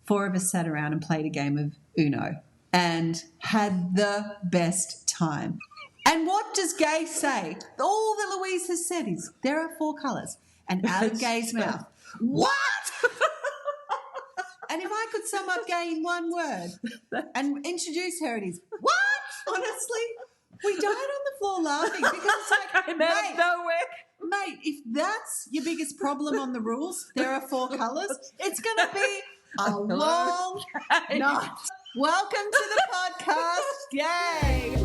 four of us sat around and played a game of Uno and had the best time. And what does Gaye say? All that Louise has said is, there are four colours. And out of Gaye's mouth, what? And if I could sum up Gaye in one word and introduce her, it is, what? Honestly, we died on the floor laughing because it's like, mate, if that's your biggest problem on the rules, there are four colours, it's going to be a long night. Welcome to the podcast, Gaye.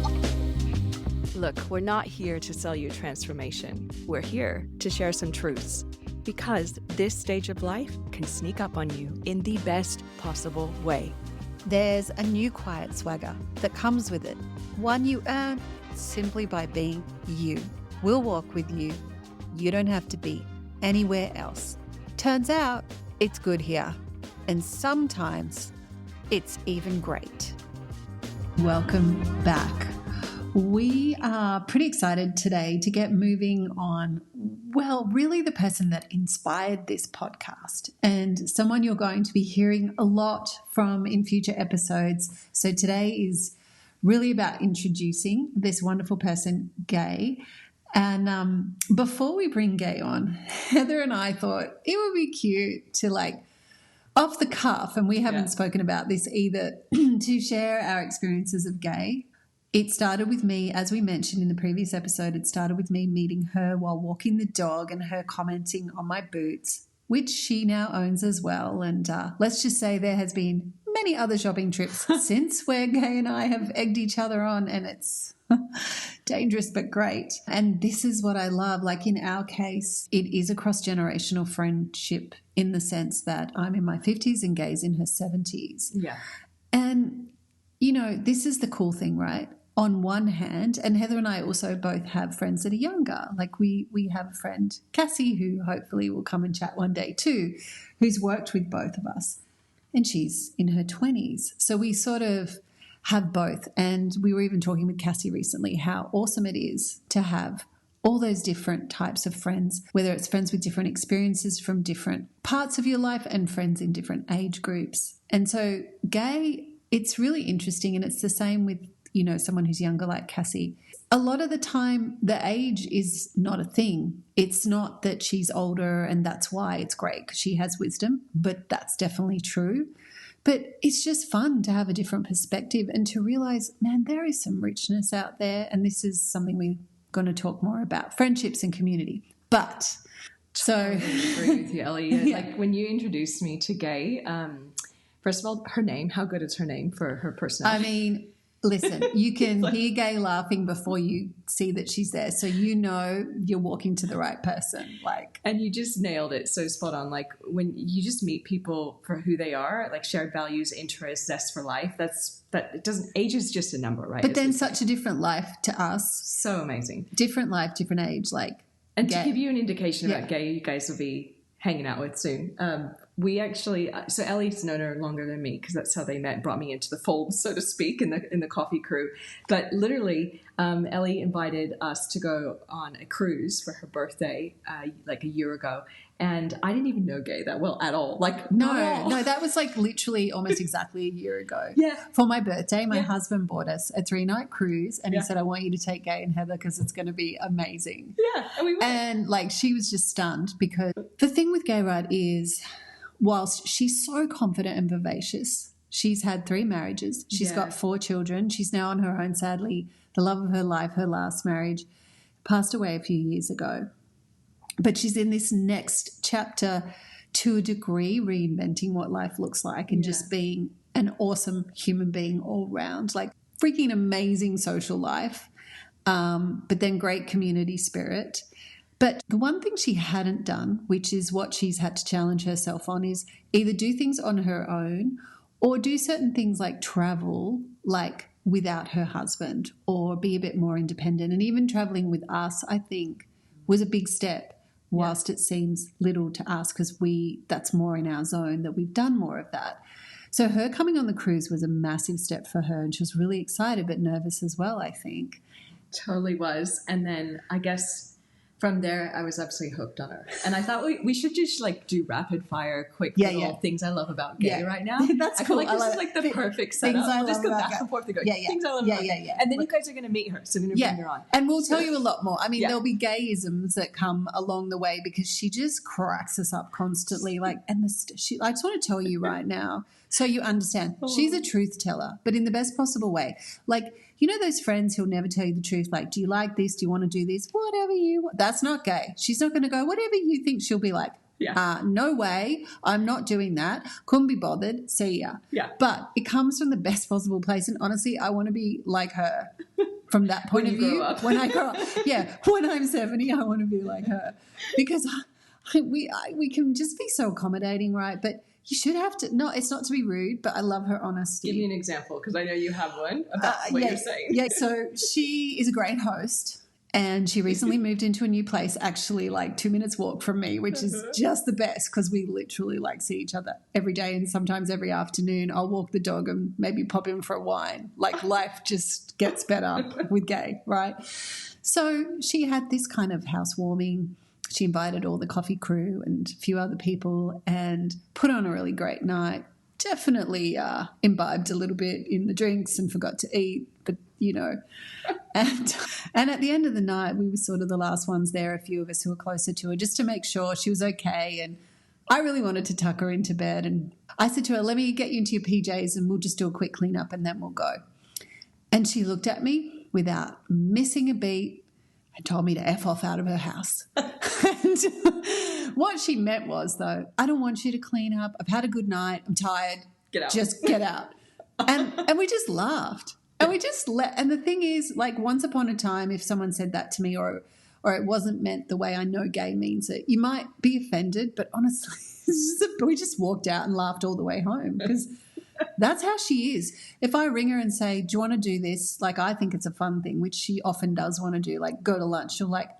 Look, we're not here to sell you transformation. We're here to share some truths. Because this stage of life can sneak up on you in the best possible way. There's a new quiet swagger that comes with it, one you earn simply by being you. We'll walk with you. You don't have to be anywhere else. Turns out it's good here, and sometimes it's even great. Welcome back. We are pretty excited today to get moving on, well, really the person that inspired this podcast and someone you're going to be hearing a lot from in future episodes. So today is really about introducing this wonderful person, Gaye. And before we bring Gaye on, Heather and I thought it would be cute to off the cuff, and we haven't spoken about this either, to share our experiences of Gaye. It started with me, as we mentioned in the previous episode, it started with me meeting her while walking the dog and her commenting on my boots, which she now owns as well. And let's just say there has been many other shopping trips since where Gaye and I have egged each other on, and it's dangerous but great. And this is what I love. Like in our case, it is a cross-generational friendship in the sense that I'm in my 50s and Gaye's in her 70s. Yeah. And, you know, this is the cool thing, right? On one hand, and Heather and I also both have friends that are younger. Like we have a friend, Cassie, who hopefully will come and chat one day too, who's worked with both of us, and she's in her 20s. So we sort of have both. And we were even talking with Cassie recently how awesome it is to have all those different types of friends, whether it's friends with different experiences from different parts of your life and friends in different age groups. And so Gaye, it's really interesting, and it's the same with, you know, someone who's younger like Cassie. A lot of the time the age is not a thing. It's not that she's older and that's why it's great because she has wisdom, but that's definitely true. But it's just fun to have a different perspective and to realize, man, there is some richness out there, and this is something we're going to talk more about, friendships and community. But so I agree with you, Ellie. Yeah. Like when you introduced me to Gaye, first of all, her name, how good is her name for her personality? I mean, listen, you can hear Gaye laughing before you see that she's there. So you know you're walking to the right person. And you just nailed it so spot on. Like when you just meet people for who they are, like shared values, interests, zest for life, age is just a number, right? But then such a different life to us. So amazing. Different life, different age. And to give you an indication about Gaye, you guys will be hanging out with soon. We actually, so Ellie's known her longer than me because that's how they met, brought me into the fold, so to speak, in the coffee crew. But literally, Ellie invited us to go on a cruise for her birthday like a year ago. And I didn't even know Gaye that well at all. No, that was literally almost exactly a year ago. Yeah. For my birthday, my husband bought us a 3-night cruise, and he said, I want you to take Gaye and Heather because it's going to be amazing. Yeah, and we went. And she was just stunned because the thing with Gaye, right, is whilst she's so confident and vivacious, she's had 3 marriages. She's got 4 children. She's now on her own, sadly. The love of her life, her last marriage, passed away a few years ago. But she's in this next chapter to a degree, reinventing what life looks like and just being an awesome human being all round, freaking amazing social life, but then great community spirit. But the one thing she hadn't done, which is what she's had to challenge herself on, is either do things on her own or do certain things like travel, without her husband, or be a bit more independent. And even traveling with us, I think, was a big step, whilst it seems little to us because that's more in our zone, that we've done more of that. So her coming on the cruise was a massive step for her, and she was really excited but nervous as well, I think. Totally was. And then I guess From there, I was absolutely hooked on her. And I thought we should just like do rapid fire, quick little things I love about Gaye right now. That's I cool. feel like this is like the perfect setup. Things I We'll just go love back about and forth to go. Yeah. Things I love about Gaye. And then you guys are going to meet her. So we're going to bring her on. And we'll tell you a lot more. I mean, there'll be Gaye-isms that come along the way because she just cracks us up constantly. Like, and I just want to tell you right now so you understand. She's a truth teller, but in the best possible way. Like, you know those friends who'll never tell you the truth, like, do you like this? Do you want to do this? Whatever you want. That's not Gaye. She's not going to go, whatever you think. She'll be like, no way, I'm not doing that. Couldn't be bothered. See ya. Yeah. But it comes from the best possible place. And honestly, I want to be like her from that point of view. When I grow up. Yeah. When I'm 70, I want to be like her because we can just be so accommodating, right? But you should have to. No, it's not to be rude, but I love her honesty. Give me an example because I know you have one about what you're saying. Yeah, so she is a great host and she recently moved into a new place, actually like 2 minutes walk from me, which is just the best because we literally like see each other every day and sometimes every afternoon. I'll walk the dog and maybe pop in for a wine. Like life just gets better with Gaye, right? So she had this kind of housewarming. She invited all the coffee crew and a few other people and put on a really great night. Definitely imbibed a little bit in the drinks and forgot to eat, but, you know. And at the end of the night, we were sort of the last ones there, a few of us who were closer to her, just to make sure she was okay. And I really wanted to tuck her into bed. And I said to her, let me get you into your PJs and we'll just do a quick clean up and then we'll go. And she looked at me without missing a beat and told me to F off out of her house. And what she meant was, though, I don't want you to clean up. I've had a good night. I'm tired. Get out. Just get out. And we just laughed. And we just and the thing is, like, once upon a time, if someone said that to me or it wasn't meant the way I know Gaye means it, you might be offended. But honestly, we just walked out and laughed all the way home because that's how she is. If I ring her and say, do you want to do this? Like, I think it's a fun thing, which she often does want to do, like go to lunch. She'll like,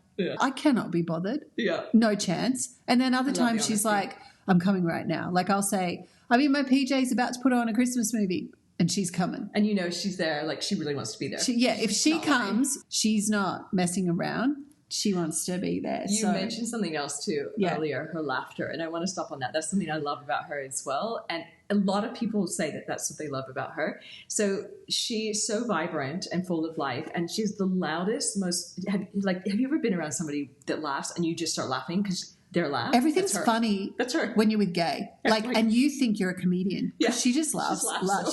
I cannot be bothered. Yeah. No chance. And then other times she's like, I'm coming right now. Like I'll say, I'm in my PJs about to put on a Christmas movie and she's coming. And you know she's there, like she really wants to be there. If she comes, she's not messing around. She wants to be there. You mentioned something else too earlier, her laughter, and I want to stop on that. That's something I love about her as well. And a lot of people say that that's what they love about her. So she's so vibrant and full of life, and she's the loudest, most. Have you ever been around somebody that laughs and you just start laughing because they're laughing? Everything's funny. That's her. When you're with Gaye, and you think you're a comedian. Yeah, she just laughs.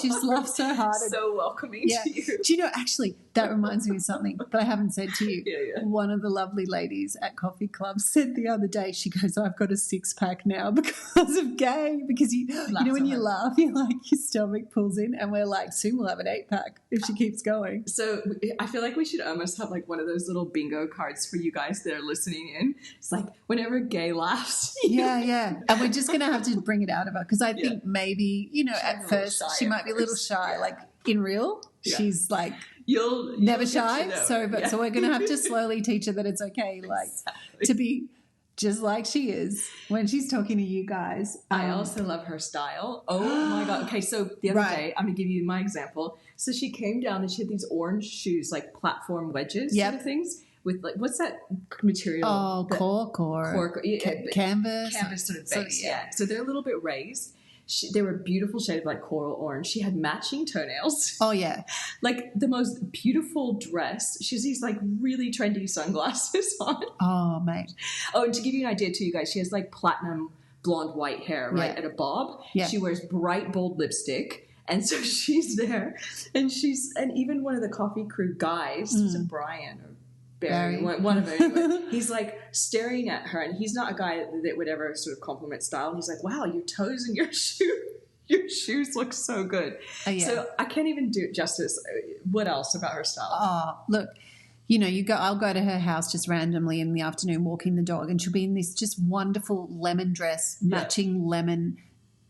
She just laughs so hard. So welcoming to you. Do you know? Actually, that reminds me of something that I haven't said to you. One of the lovely ladies at Coffee Club said the other day. She goes, "I've got a 6-pack now because of Gaye." Because you know when you laugh, you're like your stomach pulls in, and we're like, soon we'll have an 8-pack if she keeps going. So I feel like we should almost have like one of those little bingo cards for you guys that are listening in. It's like whenever Gaye laughs. Yeah. And we're just going to have to bring it out of her because I think maybe, at first she might be a little shy. Like in real, she's like you'll never shy. So we're going to have to slowly teach her that it's okay, like to be just like she is when she's talking to you guys. I also love her style. Oh my God. Okay. So the other day, I'm going to give you my example. So she came down and she had these orange shoes, like platform wedges sort of things. With like, what's that material? Oh, cork canvas. Canvas sort of base, yeah. So they're a little bit raised. They were a beautiful shade of like coral orange. She had matching toenails. Oh, yeah. Like the most beautiful dress. She has these like really trendy sunglasses on. Oh, mate. Oh, and to give you an idea too, you guys, she has like platinum blonde white hair, right, at a bob. Yeah. She wears bright, bold lipstick. And so she's there. And even one of the coffee crew guys, is it Brian or Barry, one of them anyway. He's like staring at her, and he's not a guy that would ever sort of compliment style. And he's like, "Wow, your toes and your shoes look so good." So I can't even do it justice. What else about her style? Oh, look, I'll go to her house just randomly in the afternoon, walking the dog, and she'll be in this just wonderful lemon dress, matching lemon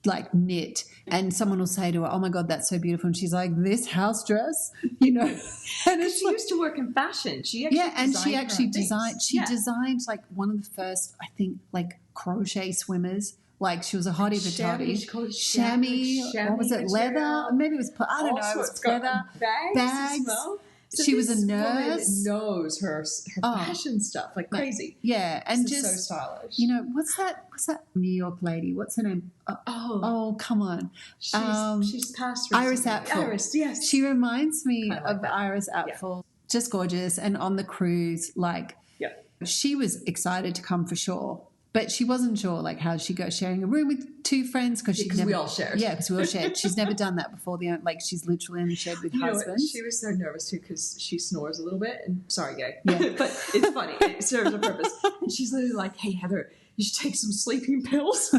like knit, and someone will say to her, "Oh my God, that's so beautiful," and she's like, "This house dress," and it's she used to work in fashion. She actually designed like one of the first, I think, like crochet swimmers. Like she was a hottie patati. Chamois. What was it? Leather? Maybe it was. I don't know. It was leather. Bags. So she was a this nurse. woman knows her fashion stuff like crazy. Yeah, and This is just so stylish. you know, what's that New York lady? What's her name? Oh, come on. She's passed recently. Iris Apfel. Iris, yes. She reminds me Kinda like of that. Iris Apfel. Just gorgeous. And on the cruise, like, she was excited to come for sure, but she wasn't sure, like, how she go sharing a room with two friends because we all shared. Yeah, because we all shared. She's never done that before. Like, she's literally only shared with husbands. She was so nervous too because she snores a little bit. And sorry, Gaye. Yeah. But it's funny. It serves a purpose. And she's literally like, "Hey, Heather, you should take some sleeping pills."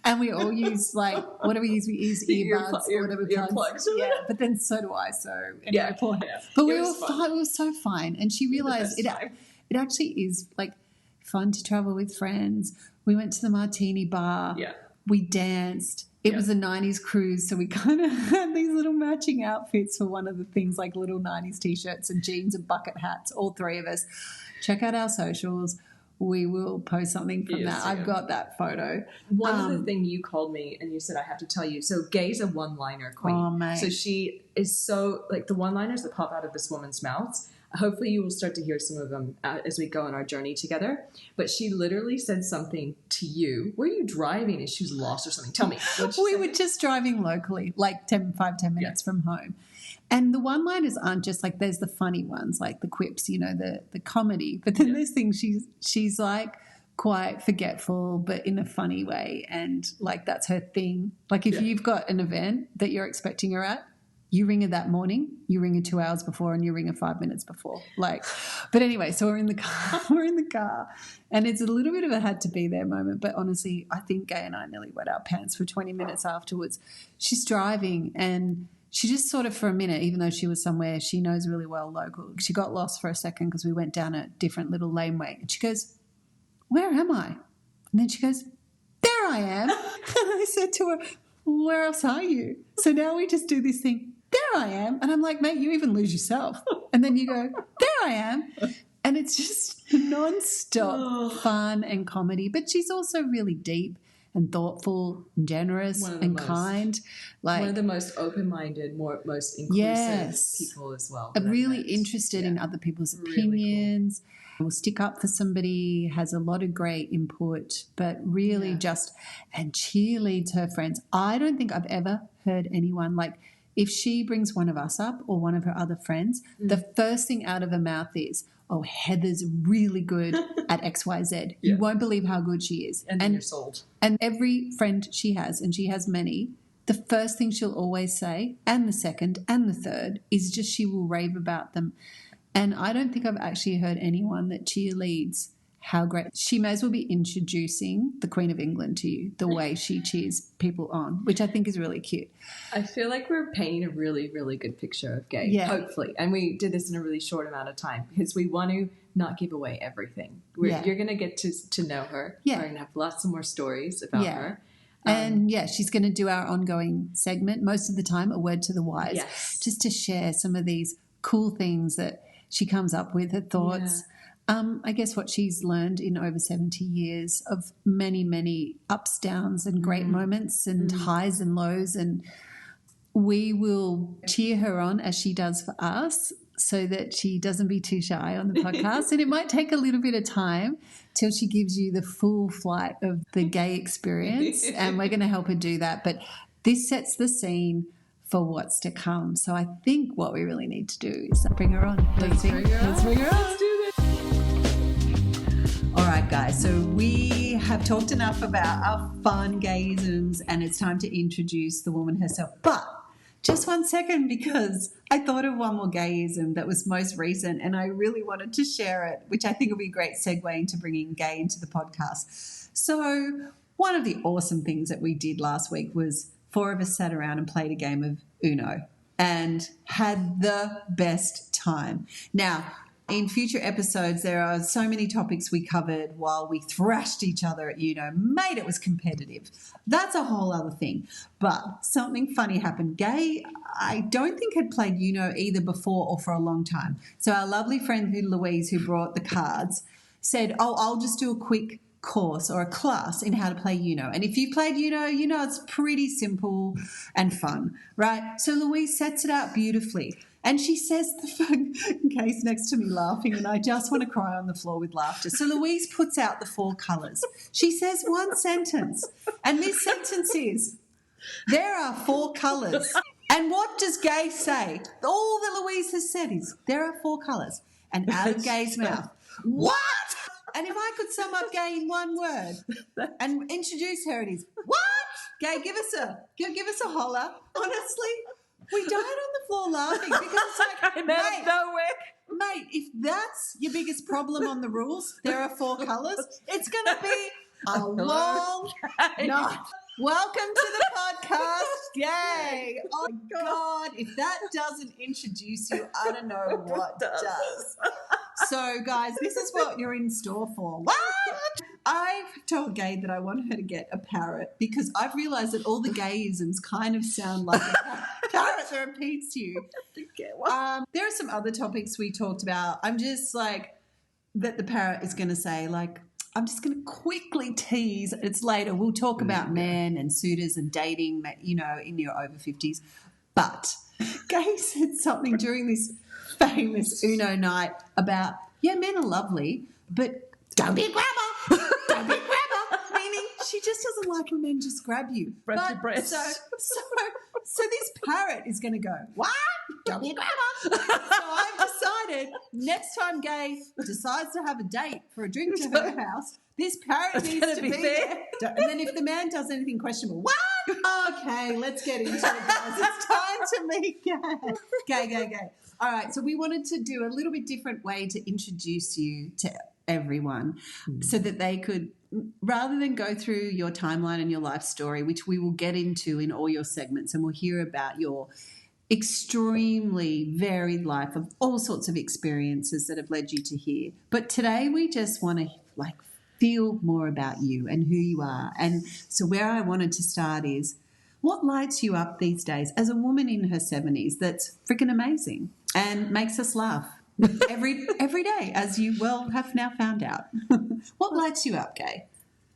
And we all use, like, what do we use? We use earbuds or whatever plugs. Yeah, but then so do I. So anyway, But we were fine. We were so fine. And she realized it actually is, like, fun to travel with friends. We went to the martini bar. Yeah. We danced. It was a 90s cruise, so we kind of had these little matching outfits for one of the things, like little 90s T-shirts and jeans and bucket hats, all three of us. Check out our socials. We will post something from that. I've got that photo. One other thing, you called me and you said I have to tell you. So Gaye's a one-liner queen. Oh, mate. So she is so, like, the one-liners that pop out of this woman's mouth. Hopefully you will start to hear some of them as we go on our journey together. But she literally said something to you. Were you driving and she was lost or something? Tell me. We were just driving locally, like 10 minutes from home. And the one-liners aren't just like, there's the funny ones, like the quips, you know, the comedy. But then there's things she's like quite forgetful, but in a funny way. And like that's her thing. Like if you've got an event that you're expecting her at, you ring her that morning, you ring her 2 hours before, and you ring her 5 minutes before. Like, but anyway, so we're in the car, and it's a little bit of a had to be there moment. But honestly, I think Gaye and I nearly wet our pants for 20 minutes afterwards. She's driving, and she just sort of for a minute, even though she was somewhere she knows really well local, she got lost for a second because we went down a different little laneway, and she goes, "Where am I?" And then she goes, "There I am." And I said to her, "Where else are you?" So now we just do this thing. "There I am." And I'm like, "Mate, you even lose yourself." And then you go, "There I am." And it's just non-stop fun and comedy. But she's also really deep and thoughtful and generous and kind. Like, one of the most open-minded, most inclusive people as well. Really interested in other people's opinions. Really cool. Will stick up for somebody, has a lot of great input, but really just and cheerleads her friends. I don't think I've ever heard anyone like, if she brings one of us up or one of her other friends, the first thing out of her mouth is, "Oh, Heather's really good at XYZ. You won't believe how good she is." And then you're sold. And every friend she has, and she has many, the first thing she'll always say, and the second and the third, is just she will rave about them. And I don't think I've actually heard anyone that cheerleads how great. She may as well be introducing the Queen of England to you, the way she cheers people on, which I think is really cute. I feel like we're painting a really, really good picture of Gaye, hopefully. And we did this in a really short amount of time because we want to not give away everything. You're going to get to know her. Yeah. We're going to have lots of more stories about her. And she's going to do our ongoing segment, most of the time, A Word to the Wise, just to share some of these cool things that she comes up with, her thoughts. I guess what she's learned in over 70 years of many, many ups, downs and great moments and highs and lows. And we will cheer her on as she does for us so that she doesn't be too shy on the podcast. And it might take a little bit of time till she gives you the full flight of the Gaye experience. And we're going to help her do that. But this sets the scene for what's to come. So I think what we really need to do is bring her on. Let's bring her on. Let's do this. All right, guys, so we have talked enough about our fun Gayeisms and it's time to introduce the woman herself. But just 1 second, because I thought of one more Gayeism that was most recent and I really wanted to share it, which I think will be a great segue into bringing Gaye into the podcast. So one of the awesome things that we did last week was 4 of us sat around and played a game of Uno and had the best time. Now, in future episodes, there are so many topics we covered while we thrashed each other at Uno. Mate, it was competitive. That's a whole other thing. But something funny happened. Gaye, I don't think had played Uno either before or for a long time. So our lovely friend Louise, who brought the cards, said, "Oh, I'll just do a quick course or a class in how to play Uno." And if you've played Uno, you know it's pretty simple and fun, right? So Louise sets it out beautifully. And she says, Gay's next to me laughing, and I just want to cry on the floor with laughter. So Louise puts out the 4 colours. She says one sentence, and this sentence is, there are 4 colours. And what does Gaye say? All that Louise has said is, there are 4 colours. And out of Gay's mouth, what? And if I could sum up Gaye in one word and introduce her, it is, what? Gaye, give us a holler. Honestly, we died on the floor laughing because it's like, Came out of nowhere. mate, if that's your biggest problem on the rules, there are 4 colours, it's going to be a long night. Welcome to the podcast, Gaye. Oh, my God. If that doesn't introduce you, I don't know what does. So, guys, this is what you're in store for. What? I've told Gaye that I want her to get a parrot because I've realised that all the Gayisms kind of sound like a parrot that repeats to you. There are some other topics we talked about. I'm just like, that the parrot is going to say, like, I'm just going to quickly tease. It's later. We'll talk about men and suitors and dating, you know, in your over 50s. But Gaye said something during this famous Uno night about, yeah, men are lovely, but don't be a grabber. Don't be a grabber. Meaning she just doesn't like when men just grab you. Grab your breasts. So this parrot is going to go, what? Don't be a grabber. So I've decided next time Gaye decides to have a date for a drink to her house, this parrot needs to be there. And then if the man does anything questionable, what? Okay, let's get into it, guys. It's time to meet Gaye. All right, so we wanted to do a little bit different way to introduce you to everyone so that they could, rather than go through your timeline and your life story, which we will get into in all your segments, and we'll hear about your extremely varied life of all sorts of experiences that have led you to here. But today we just want to feel more about you and who you are. And so where I wanted to start is, what lights you up these days as a woman in her 70s that's freaking amazing and makes us laugh every day, as you well have now found out? What lights you up, Gaye?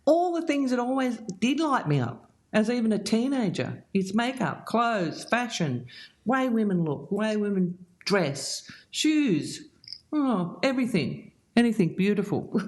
All the things that always did light me up as even a teenager. It's makeup, clothes, fashion, way women look, way women dress, shoes, everything, anything beautiful.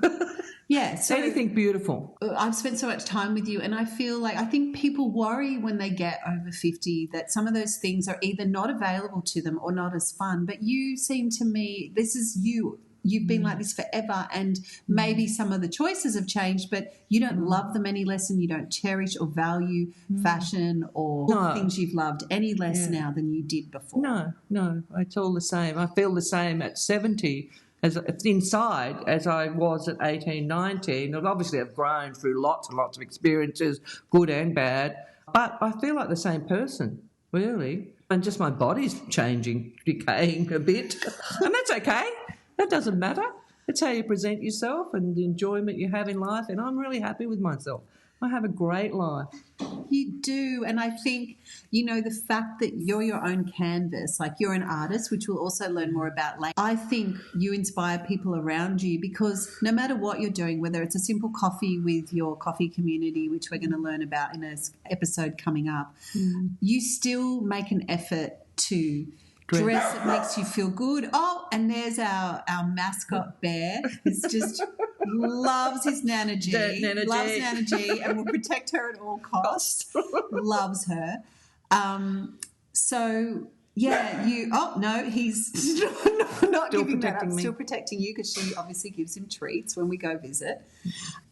Yeah, so anything beautiful. I've spent so much time with you, and I feel like I think people worry when they get over 50 that some of those things are either not available to them or not as fun. But you seem to me, this is you. You've been like this forever, and maybe some of the choices have changed, but you don't love them any less, and you don't cherish or value fashion or things you've loved any less now than you did before. No, it's all the same. I feel the same at 70 as inside as I was at 18, 19. And obviously I've grown through lots and lots of experiences, good and bad, but I feel like the same person, really. And just my body's changing, decaying a bit, and that's okay. That doesn't matter. It's how you present yourself and the enjoyment you have in life, and I'm really happy with myself. I have a great life. You do, and I think, the fact that you're your own canvas, like you're an artist, which we'll also learn more about later. I think you inspire people around you because no matter what you're doing, whether it's a simple coffee with your coffee community, which we're going to learn about in an episode coming up, you still make an effort to dress that makes you feel good. Oh, and there's our mascot bear. It's just loves his Nana G. Loves Nana G and will protect her at all costs. Loves her. So, yeah, he's not Still giving that up. me. Still protecting you because she obviously gives him treats when we go visit.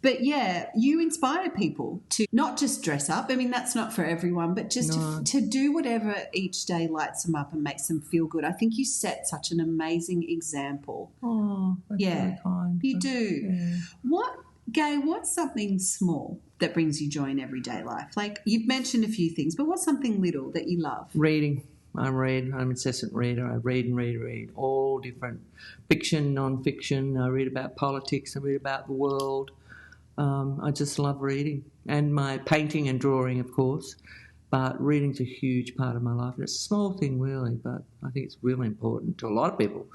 But, yeah, you inspire people to not just dress up. I mean, that's not for everyone, but just to do whatever each day lights them up and makes them feel good. I think you set such an amazing example. Oh, that's very kind. You do. Yeah. Gaye, what's something small that brings you joy in everyday life? Like, you've mentioned a few things, but what's something little that you love? Reading. I'm an incessant reader. I read and read, all different fiction, non-fiction. I read about politics. I read about the world. I just love reading. And my painting and drawing, of course. But reading's a huge part of my life. And it's a small thing, really, but I think it's really important to a lot of people.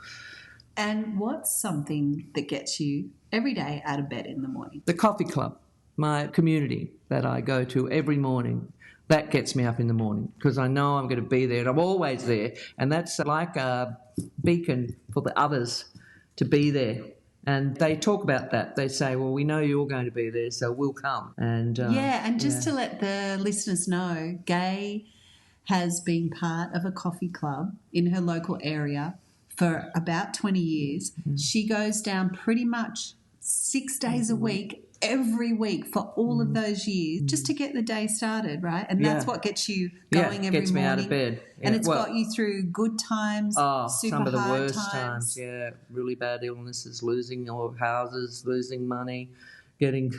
And what's something that gets you every day out of bed in the morning? The coffee club. my community that I go to every morning. That gets me up in the morning because I know I'm going to be there, and I'm always there. And that's like a beacon for the others to be there. And they talk about that. They say, well, we know you're going to be there, so we'll come. And and just to let the listeners know, Gaye has been part of a coffee club in her local area for about 20 years. Mm-hmm. She goes down pretty much 6 days a week, every week for all of those years, just to get the day started, right? And that's what gets you going every gets morning. Me out of bed. Yeah. And it's got you through good times, super some of the hard worst times. Yeah, really bad illnesses, losing your houses, losing money, getting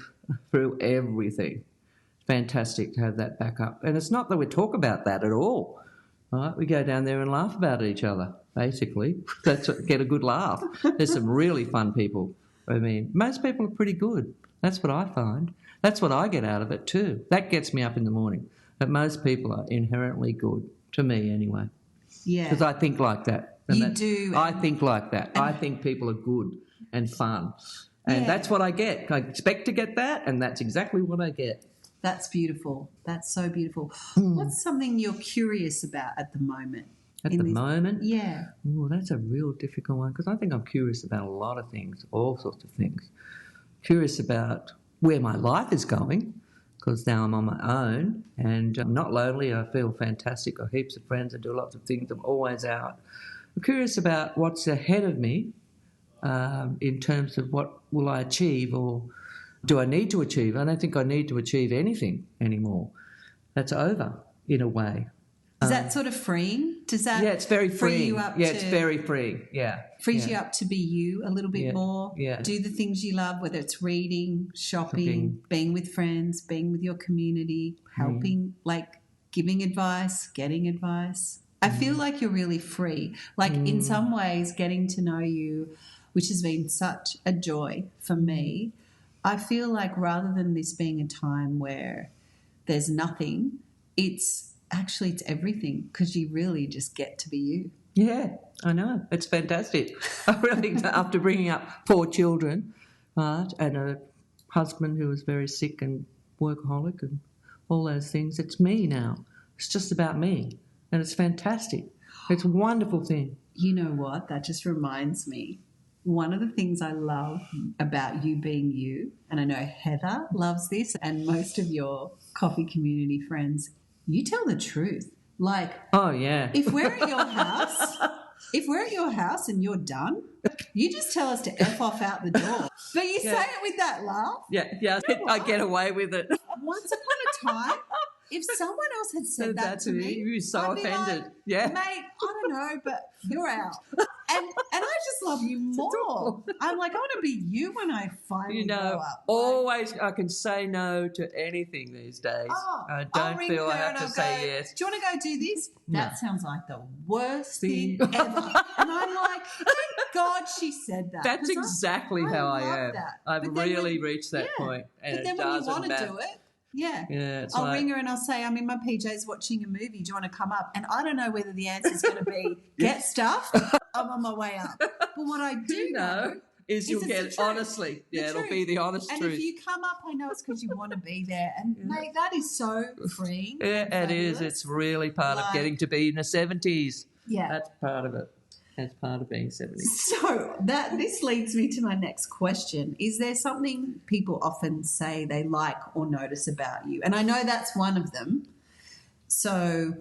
through everything. Fantastic to have that backup. And it's not that we talk about that at all. Right? We go down there and laugh about each other, basically. Get a good laugh. There's some really fun people. I mean, most people are pretty good. That's what I find. That's what I get out of it too. That gets me up in the morning. But most people are inherently good, to me anyway. Yeah. Because I think like that. You do. I think like that. I think people are good and fun. And that's what I get. I expect to get that, and that's exactly what I get. That's beautiful. That's so beautiful. What's something you're curious about at the moment? At the moment? Yeah. Oh, that's a real difficult one because I think I'm curious about a lot of things, all sorts of things. Curious about where my life is going because now I'm on my own and I'm not lonely. I feel fantastic. I've got heaps of friends. I do lots of things. I'm always out. I'm curious about what's ahead of me in terms of what will I achieve or do I need to achieve. I don't think I need to achieve anything anymore. That's over in a way. Is that sort of freeing? Does that it's very free freeing. you up? It's very freeing. Yeah, frees you up to be you a little bit more. Yeah, do the things you love, whether it's reading, shopping, being with friends, being with your community, helping, like giving advice, getting advice. I feel like you're really free. Like in some ways, getting to know you, which has been such a joy for me. I feel like rather than this being a time where there's nothing, it's everything because you really just get to be you. Yeah, I know. It's fantastic. I really, after bringing up 4 children, right, and a husband who was very sick and workaholic and all those things, it's me now. It's just about me, and it's fantastic. It's a wonderful thing. You know what? That just reminds me. One of the things I love about you being you, and I know Heather loves this and most of your coffee community friends, you tell the truth. Like, oh yeah, if we're at your house and you're done, you just tell us to F off out the door. But you say it with that laugh. Yeah, I get away with it. Once upon a time, if someone else had said that to me, you'd be so I'd offended. Be like, mate, I don't know, but you're out. And I just love you more. I'm like, I want to be you when I finally grow up. Always I can say no to anything these days. I don't feel I have to say yes. Do you want to go do this? That sounds like the worst thing ever. And I'm like, thank God she said that. That's exactly how I am. I've really reached that point. And but then when you want to do it, I'll ring her and I'll say, I'm in my PJs watching a movie. Do you want to come up? And I don't know whether the answer is going to be get stuffed. I'm on my way up. But what I do know is you'll get it honestly. Yeah, it'll be the honest truth. And if you come up, I know it's because you want to be there. And mate, that is so freeing. Yeah, it is. It's really part of getting to be in the 70s. Yeah. That's part of it. As part of being 70. So this leads me to my next question. Is there something people often say they like or notice about you? And I know that's one of them. So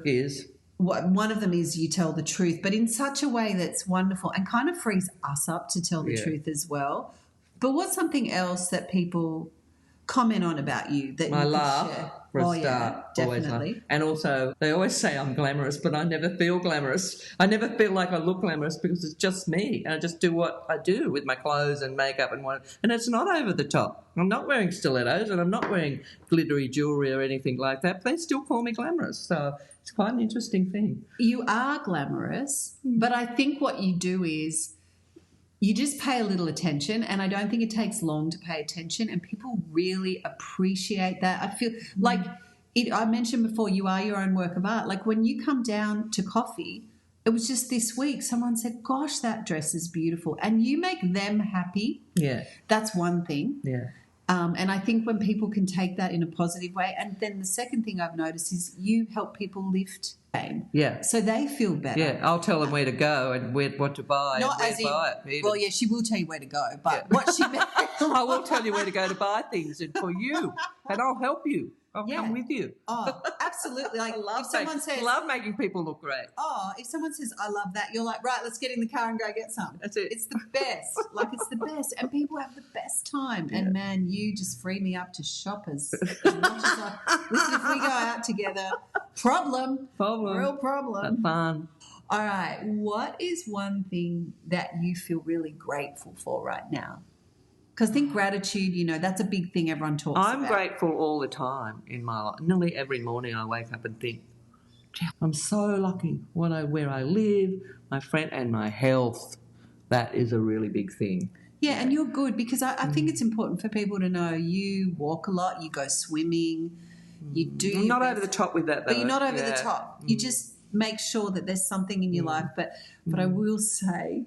one of them is you tell the truth, but in such a way that's wonderful and kind of frees us up to tell the truth as well. But what's something else that people comment on about you that my you laugh share? for a start, definitely. And also they always say I'm glamorous, but I never feel glamorous. I never feel like I look glamorous because it's just me, and I just do what I do with my clothes and makeup and it's not over the top. I'm not wearing stilettos and I'm not wearing glittery jewelry or anything like that, but they still call me glamorous. So it's quite an interesting thing. You are glamorous, but I think what you do is you just pay a little attention, and I don't think it takes long to pay attention, and people really appreciate that. I feel like I mentioned before, you are your own work of art. Like when you come down to coffee, it was just this week, someone said, gosh, that dress is beautiful, and you make them happy. Yeah. That's one thing. Yeah. And I think when people can take that in a positive way, and then the second thing I've noticed is you help people lift game. Yeah. So they feel better. Yeah, I'll tell them where to go and what to buy Not and where as to in, buy it. well, yeah, she will tell you where to go, but what she meant. I will tell you where to go to buy things and for you, and I'll help you. I'll come with you. Oh, absolutely. Like I if someone says, love making people look great. oh, if someone says, I love that, you're like, right, let's get in the car and go get some. That's it. It's the best. Like, it's the best. And people have the best time. Yeah. And, man, you just free me up to shop as much as listen, if we go out together, problem. Real problem. That's fun. All right. What is one thing that you feel really grateful for right now? Because I think gratitude, you know, that's a big thing everyone talks about. I'm grateful all the time in my life. Nearly every morning I wake up and think, I'm so lucky where I live, my friend, and my health. That is a really big thing. Yeah, and you're good because I think it's important for people to know you walk a lot, you go swimming, you do. I'm not over the top with that, though. But you're not over the top. You just make sure that there's something in your life. But I will say,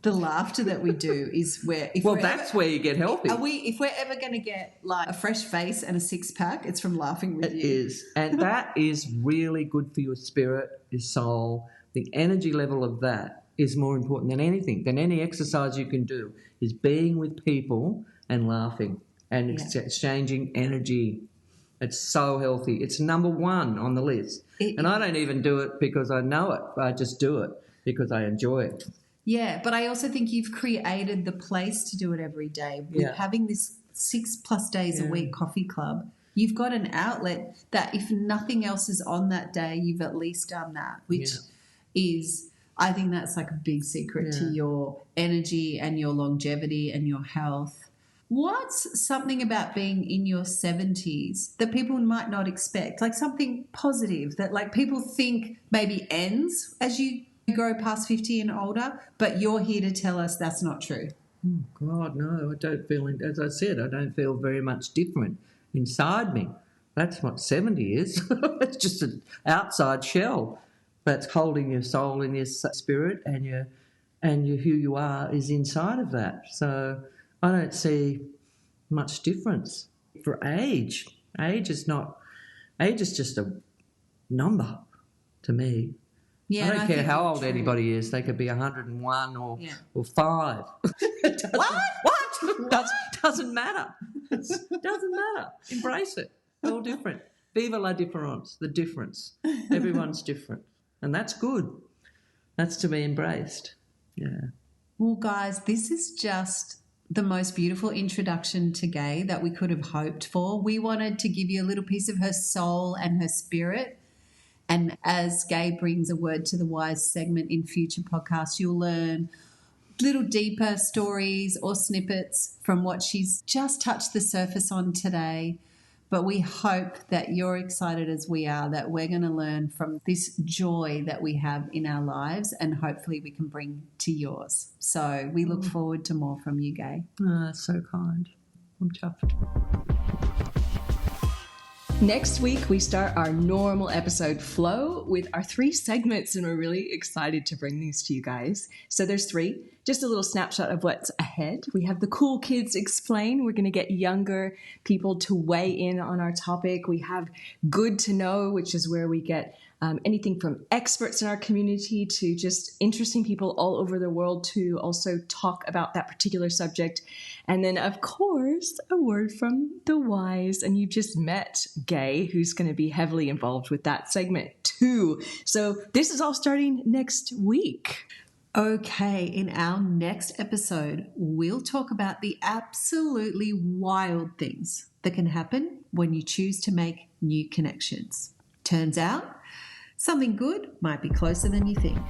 the laughter that we do is where. That's where you get healthy. If we're ever going to get like a fresh face and a 6-pack, it's from laughing with you. It is, and that is really good for your spirit, your soul. The energy level of that is more important than anything, than any exercise you can do. Is being with people and laughing and exchanging energy. It's so healthy. It's number one on the list, and I don't even do it because I know it. I just do it because I enjoy it. Yeah, but I also think you've created the place to do it every day. With having this 6+ days a week coffee club, you've got an outlet that if nothing else is on that day, you've at least done that, which is, I think that's like a big secret to your energy and your longevity and your health. What's something about being in your 70s that people might not expect, like something positive that like people think maybe ends as you grow past 50 and older, but you're here to tell us that's not true? Oh, God, no. I don't feel, as I said, I don't feel very much different inside me. That's what 70 is. It's just an outside shell that's holding your soul and your spirit and your who you are is inside of that. So I don't see much difference. For age is just a number to me. Yeah, I don't care how old anybody is. They could be 101 or 5. What? Doesn't matter. It doesn't matter. Embrace it. They're all different. Viva la différence, the difference. Everyone's different. And that's good. That's to be embraced. Yeah. Well, guys, this is just the most beautiful introduction to Gaye that we could have hoped for. We wanted to give you a little piece of her soul and her spirit. And as Gaye brings a word to the wise segment in future podcasts, you'll learn little deeper stories or snippets from what she's just touched the surface on today. But we hope that you're excited as we are, that we're going to learn from this joy that we have in our lives and hopefully we can bring to yours. So we look forward to more from you, Gaye. Oh, so kind. I'm chuffed. Next week, we start our normal episode flow with our 3 segments, and we're really excited to bring these to you guys. So there's 3. Just a little snapshot of what's ahead. We have the Cool Kids Explain. We're going to get younger people to weigh in on our topic. We have Good to Know, which is where we get anything from experts in our community to just interesting people all over the world to also talk about that particular subject. And then, of course, a word from the wise. And you just met Gaye, who's going to be heavily involved with that segment too. So this is all starting next week. Okay, in our next episode, we'll talk about the absolutely wild things that can happen when you choose to make new connections. Turns out, something good might be closer than you think.